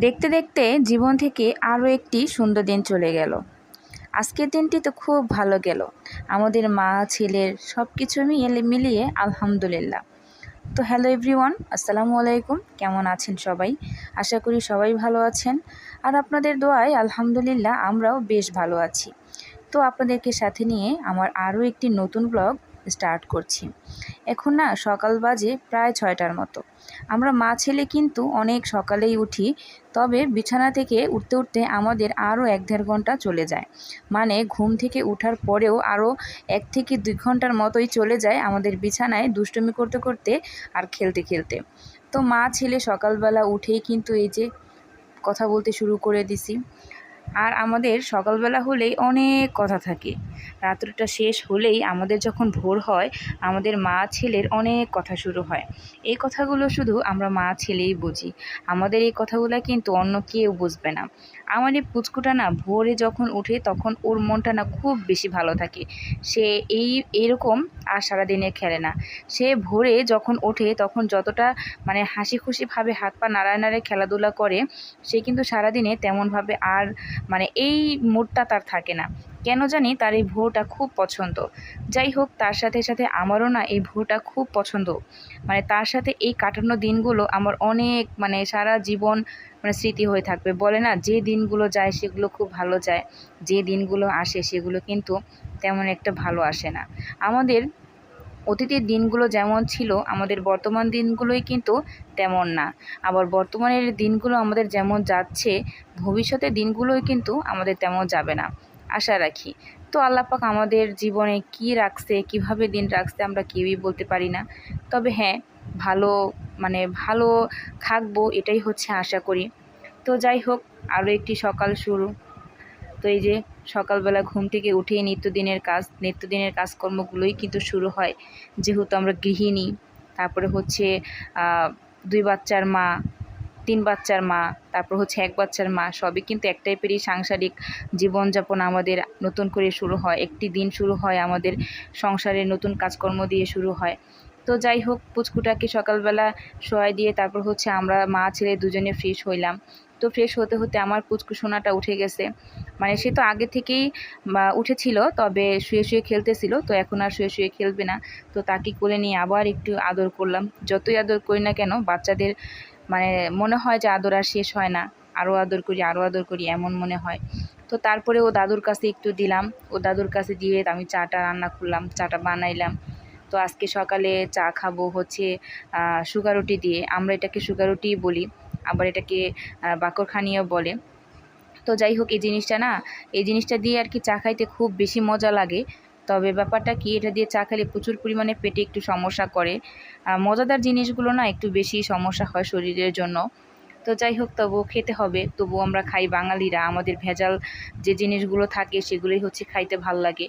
দেখতে দেখতে জীবন থেকে আরও একটি সুন্দর দিন চলে গেল। আজকের দিনটি তো খুব ভালো গেল। আমাদের মা ছেলের সব কিছু মিলিয়ে আলহামদুলিল্লাহ। তো হ্যালো এভরিওয়ান, আসসালামু আলাইকুম। কেমন আছেন সবাই? আশা করি সবাই ভালো আছেন। আর আপনাদের দোয়ায় আলহামদুলিল্লাহ আমরাও বেশ ভালো আছি। তো আপনাদেরকে সাথে নিয়ে আমার আরও একটি নতুন ব্লগ স্টার্ট করছি। এখন না সকাল বাজে প্রায় 6টার মতো। আমরা মা ছেলে কিন্তু অনেক সকালেই উঠি, তবে বিছানা থেকে উঠতে উঠতে আমাদের আরও 1-1.5 ঘন্টা চলে যায়। মানে ঘুম থেকে ওঠার পরেও আরও 1 থেকে 2 ঘন্টার মতোই চলে যায় আমাদের বিছানায় দুষ্টুমি করতে করতে আর খেলতে খেলতে। তো মা ছেলে সকালবেলা উঠেই কিন্তু এই যে কথা বলতে শুরু করে দিছি। আর আমাদের সকালবেলা হলেই অনেক কথা থাকে। রাত্রিটা শেষ হলেই আমাদের যখন ভোর হয়, আমাদের মা ছেলের অনেক কথা শুরু হয়। এই কথাগুলো শুধু আমরা মা ছেলেই বুঝি। আমাদের এই কথাগুলো কিন্তু অন্য কেউ বুঝবে না। আমার এই পুচকুটা না ভোরে যখন ওঠে তখন ওর মনটা না খুব বেশি ভালো থাকে। সে এইরকম আর সারাদিনে খেলে না। সে ভোরে যখন ওঠে তখন যতটা মানে হাসি খুশিভাবে হাত পা নাড়ায় নাড়ায় খেলাধুলা করে, সে কিন্তু সারাদিনে তেমনভাবে আর মানে এই মুডটা তার থাকে না। কেন জানি তার এই ভোরটা খুব পছন্দ। যাই হোক, তার সাথে সাথে আমারও না এই ভোরটা খুব পছন্দ। মানে তার সাথে এই কাটানো দিনগুলো আমার অনেক মানে সারা জীবন মানে স্মৃতি হয়ে থাকবে। বলে না, যে দিনগুলো যায় সেগুলো খুব ভালো যায়, যে দিনগুলো আসে সেগুলো কিন্তু তেমন একটা ভালো আসে না। আমাদের অতীতের দিনগুলো যেমন ছিল, আমাদের বর্তমান দিনগুলোই কিন্তু তেমন না। আবার বর্তমানের দিনগুলো আমাদের যেমন যাচ্ছে, ভবিষ্যতের দিনগুলোই কিন্তু আমাদের তেমন যাবে না, আশা রাখি। তো আল্লাহ পাক আমাদের জীবনে কি রাখছে, কিভাবে দিন রাখছে আমরা কেউই বলতে পারি না। তবে হ্যাঁ, ভালো ভালো থাকবো এটাই হচ্ছে আশা করি। তো যাই হোক, আরও একটি সকাল শুরু। তো এই যে সকালবেলা ঘুম থেকে উঠেই নিত্যদিনের কাজকর্মগুলোই কিন্তু শুরু হয়। যেহেতু আমরা গৃহিণী, তারপরে হচ্ছে 2 বাচ্চার মা, 3 বাচ্চার মা, তারপর হচ্ছে 1 বাচ্চার মা, সবই কিন্তু এক টাইপেরই সাংসারিক জীবনযাপন আমাদের নতুন করে শুরু হয়। একটি দিন শুরু হয় আমাদের সংসারের নতুন কাজকর্ম দিয়ে শুরু হয়। তো যাই হোক, পুচকুটাকে সকালবেলা শোয়াই দিয়ে তারপর হচ্ছে আমরা মা ছেলে দুজনে ফ্রেশ হইলাম। তো ফ্রেশ হতে হতে আমার পুচকু সোনাটা উঠে গেছে। মানে সে তো আগে থেকেই উঠেছিল, তবে শুয়ে শুয়ে খেলতেছিল। তো এখন আর শুয়ে শুয়ে খেলবে না। তো তাকে কোলে নিয়ে আবার একটু আদর করলাম। যতই আদর করি না কেন, বাচ্চাদের মানে মনে হয় যে আদর আর শেষ হয় না, আরও আদর করি আরও আদর করি এমন মনে হয়। তো তারপরে ও দাদুর কাছে একটু দিলাম। ও দাদুর কাছে দিয়ে আমি চাটা রান্না করলাম, চাটা বানাইলাম। তো আজকে সকালে চা খাবো হচ্ছে সুগার রুটি দিয়ে। আমরা এটাকে সুগার রুটিই বলি, আবার এটাকে বাকরখানিও বলে। তো যাই হোক, এই জিনিসটা দিয়ে আর কি চা খাইতে খুব বেশি মজা লাগে। তবে ব্যাপারটা কি, এটা দিয়ে চা খেলে প্রচুর পরিমাণে পেটে একটু সমস্যা করে। মজাদার জিনিসগুলো না একটু বেশি সমস্যা হয় শরীরের জন্য। তো যাই হোক, তবুও খেতে হবে। তবুও আমরা খাই বাঙালিরা, আমাদের ভেজাল যে জিনিসগুলো থাকে সেগুলোই হচ্ছে খাইতে ভাল লাগে।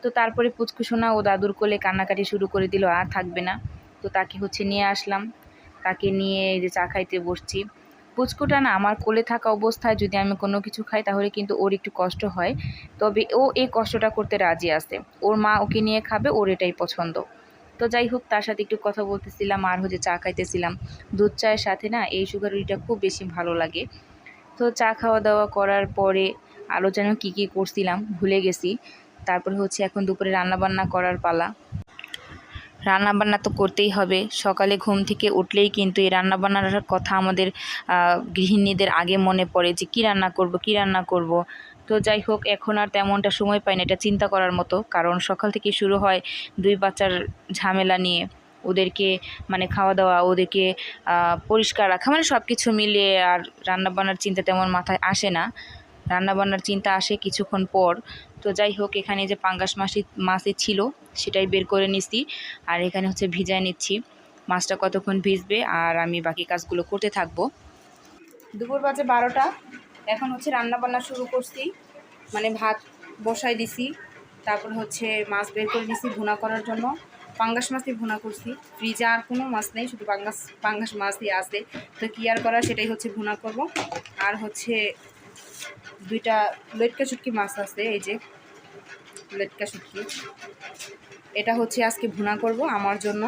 তো তারপরে পুচকুসোনা ও দাদুর কোলে কান্নাকাটি শুরু করে দিল, আর থাকবে না। তো তাকে হচ্ছে নিয়ে আসলাম। তাকে নিয়ে এই যে চা খাইতে বসছি। পুচকুটা না আমার কোলে থাকা অবস্থায় যদি আমি কোনো কিছু খাই তাহলে কিন্তু ওর একটু কষ্ট হয়। তবে ও এই কষ্টটা করতে রাজি আছে। ওর মা ওকে নিয়ে খাবে, ওর এটাই পছন্দ। তো যাই হোক, তার সাথে একটু কথা বলতেছিলাম আর হচ্ছে চা খাইতেছিলাম। দুধ চায়ের সাথে না এই সুগার রুটিটা খুব বেশি ভালো লাগে। তো চা খাওয়া দাওয়া করার পরে আরও যেন কী করছিলাম ভুলে গেছি। তারপরে হচ্ছে এখন দুপুরে রান্নাবান্না করার পালা। রান্নাবান্না তো করতেই হবে। সকালে ঘুম থেকে উঠলেই কিন্তু এই রান্নাবান্নার কথা আমাদের গৃহিণীদের আগে মনে পড়ে যে কী রান্না করব কী রান্না করব। তো যাই হোক, এখন আর তেমনটা সময় পাই না এটা চিন্তা করার মতো, কারণ সকাল থেকে শুরু হয় 2 বাচ্চার ঝামেলা নিয়ে। ওদেরকে মানে খাওয়া দাওয়া, ওদেরকে পরিষ্কার রাখা, মানে সব কিছু মিলিয়ে আর রান্নাবান্নার চিন্তা তেমন মাথায় আসে না। রান্নাবান্নার চিন্তা আসে কিছুক্ষণ পর। তো যাই হোক, এখানে যে পাঙ্গাস মাছই ছিল সেটাই বের করে নিচ্ছি। আর এখানে হচ্ছে ভিজায় নিচ্ছি। মাছটা কতক্ষণ ভিজবে আর আমি বাকি কাজগুলো করতে থাকবো। দুপুর বাজে 12টা। এখন হচ্ছে রান্নাবান্না শুরু করছি, মানে ভাত বসাই দিছি। তারপর হচ্ছে মাছ বের করে নিছি ভুনা করার জন্য। পাঙ্গাস মাছই ভুনা করছি। ফ্রিজে আর কোনো মাছ নেই, শুধু পাঙ্গাস মাছই আছে। তো কী আর করা, সেটাই হচ্ছে ভুনা করব। আর হচ্ছে 2টা লটকা শুটকি মাছ আছে, এই যে লটকা শুটকি, এটা হচ্ছে আজকে ভুনা করব আমার জন্য।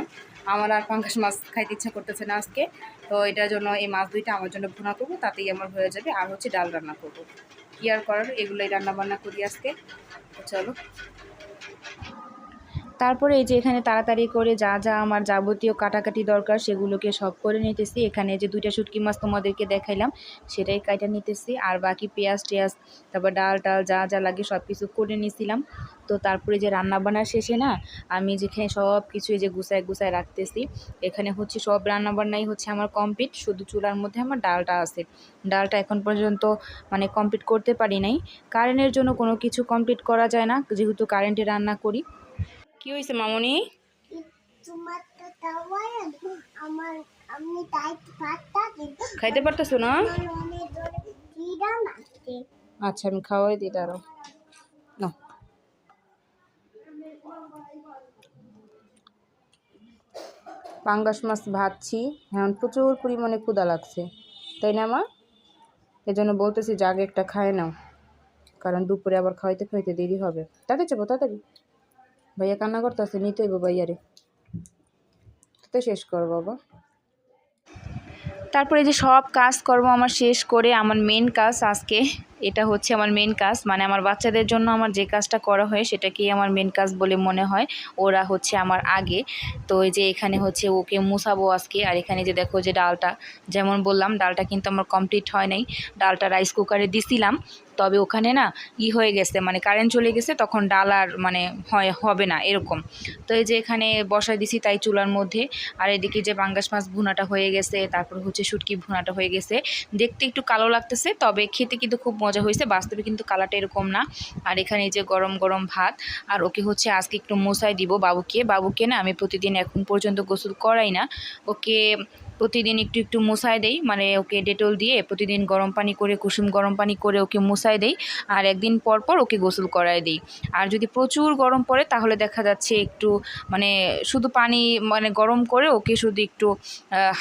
আমার আর পাঙ্গাস মাছ খাইতে ইচ্ছা করতেছে না আজকে। তো এটার জন্য এই মাছ দুইটা আমার জন্য ভুনা করবো, তাতেই আমার হয়ে যাবে। আর হচ্ছে ডাল রান্না করব, কি আর করার, এগুলোই রান্না বান্না করি আজকে। তো চলো। তারপরে এই যে এখানে তাড়াতাড়ি করে যা যা আমার যাবতীয় কাটাকাটি দরকার সেগুলোকে সব করে নিতেছি। এখানে যে 2টা শুটকি মাছ তোমাদেরকে দেখাইলাম সেটাই কাইটা নিতেছি, আর বাকি পেঁয়াজ টেয়াজ তারপর ডাল টাল যা যা লাগে সব কিছু করে নিয়েছিলাম। তো তারপরে যে রান্নাবান্না শেষে না আমি যেখানে সব কিছু এই যে গুছায় গুছায় রাখতেছি, এখানে হচ্ছে সব রান্নাবান্নাই হচ্ছে আমার কমপ্লিট, শুধু চুলার মধ্যে আমার ডালটা আছে। ডালটা এখন পর্যন্ত মানে কমপ্লিট করতে পারি নাই, কারেন্টের জন্য কোনো কিছু কমপ্লিট করা যায় না, যেহেতু কারেন্টে রান্না করি। কি হয়েছে মামনি? খাইতে পারতেছো না? আচ্ছা আমি খাওয়াই দিই, দাঁড়াও না। পাঙ্গাস মাছ ভাজছি, এখন প্রচুর পরিমাণে ক্ষুধা লাগছে, তাই না মা? এই জন্য বলতেছি যে আগে একটা খায় নাও, কারণ দুপুরে আবার খাইতে খাইতে দেরি হবে। তাড়াতাড়ি যাবো, তাড়াতাড়ি। ভাইয়া কান্না করতেছে, নিতে হইব ভাইয়ারে, তো শেষ কর বাবা। তারপরে যে সব কাজকর্ম আমার শেষ করে আমার মেন কাজ আজকে, এটা হচ্ছে আমার মেন কাজ, মানে আমার বাচ্চাদের জন্য আমার যে কাজটা করা হয় সেটাকেই আমার মেন কাজ বলে মনে হয়। ওরা হচ্ছে আমার আগে। তো এই যে এখানে হচ্ছে ওকে মুছাবো আজকে। আর এখানে যে দেখো যে ডালটা, যেমন বললাম ডালটা কিন্তু আমার কমপ্লিট হয় নাই। ডালটা রাইস কুকারে দিছিলাম, তবে ওখানে না হয়ে গেছে, মানে কারেন্ট চলে গেছে, তখন ডাল আর মানে হবে না এরকম। তো এই যে এখানে বসাই দিছি তাই চুলার মধ্যে। আর এদিকে যে পাঙ্গাস মাছ ভুনাটা হয়ে গেছে, তারপর হচ্ছে শুটকি ভুনাটা হয়ে গেছে। দেখতে একটু কালো লাগতেছে, তবে খেতে কিন্তু খুব মজা হয়েছে, বাস্তবে কিন্তু কালারটা এরকম না। আর এখানে যে গরম গরম ভাত, আর ওকে হচ্ছে আজকে একটু মোছাই দিব বাবুকে না আমি প্রতিদিন এখন পর্যন্ত গোসল করাই না, ওকে প্রতিদিন একটু একটু মোছাই দেই, মানে ওকে ডেটল দিয়ে প্রতিদিন গরম পানি করে কুসুম গরম পানি করে ওকে মোছাই দেই, আর একদিন পর পর ওকে গোসল করাই দিই। আর যদি প্রচুর গরম পড়ে তাহলে দেখা যাচ্ছে একটু মানে শুধু পানি মানে গরম করে ওকে শুধু একটু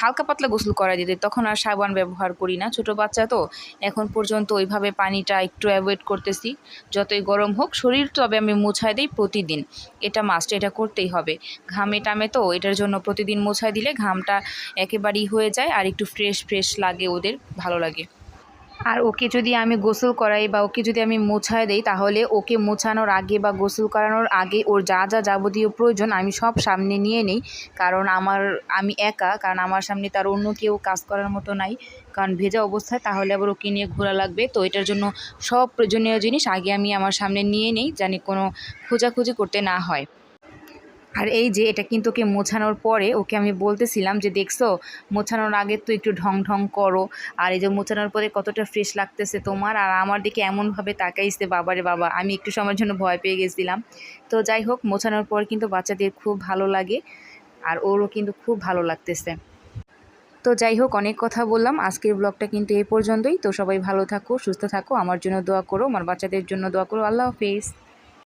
হালকা পাতলা গোসল করাই দিতে, তখন আর সাবান ব্যবহার করি না, ছোট বাচ্চা তো এখন পর্যন্ত ওইভাবে পানিটা একটু অ্যাভয়েড করতেছি। যতই গরম হোক শরীর তবে আমি মোছাই দিই প্রতিদিন, এটা মাস্ট, এটা করতেই হবে। ঘামে টামে তো এটার জন্য প্রতিদিন মোছাই দিলে ঘামটা একেবারেই হয়ে যায়, আর একটু ফ্রেশ ফ্রেশ লাগে, ওদের ভালো লাগে। আর ওকে যদি আমি গোসল করাই বা ওকে যদি আমি মোছায় দেই, তাহলে ওকে মোছানোর আগে বা গোসল করানোর আগে ওর যা যা যাবতীয় প্রয়োজন আমি সব সামনে নিয়ে নিই, কারণ আমি একা, কারণ আমার সামনে তার অন্য কেউ কাজ করার মতো নাই, কারণ ভেজা অবস্থায় তাহলে আবার ওকে নিয়ে ঘোরা লাগবে। তো এটার জন্য সব প্রয়োজনীয় জিনিস আগে আমি আমার সামনে নিয়ে নিই, জানি কোনো খোঁজাখুঁজি করতে না হয়। আর এই যে এটা কিন্তু ওকে মোছানোর পরে ওকে আমি বলতেছিলাম যে দেখছো, মোছানোর আগে তো একটু ঢং ঢং করো, আর এই যে মোছানোর পরে কতটা ফ্রেশ লাগতেছে তোমার। আর আমার দিকে এমনভাবে তাকাইছে, বাবারে বাবা, আমি একটু সময়ের জন্য ভয় পেয়ে গেছিলাম। তো যাই হোক, মোছানোর পর কিন্তু বাচ্চাদের খুব ভালো লাগে, আর ওরও কিন্তু খুব ভালো লাগতেছে। তো যাই হোক, অনেক কথা বললাম, আজকের ব্লগটা কিন্তু এই পর্যন্তই। তো সবাই ভালো থাকো, সুস্থ থাকো, আমার জন্য দোয়া করো, আমার বাচ্চাদের জন্য দোয়া করো। আল্লাহ হাফেজ।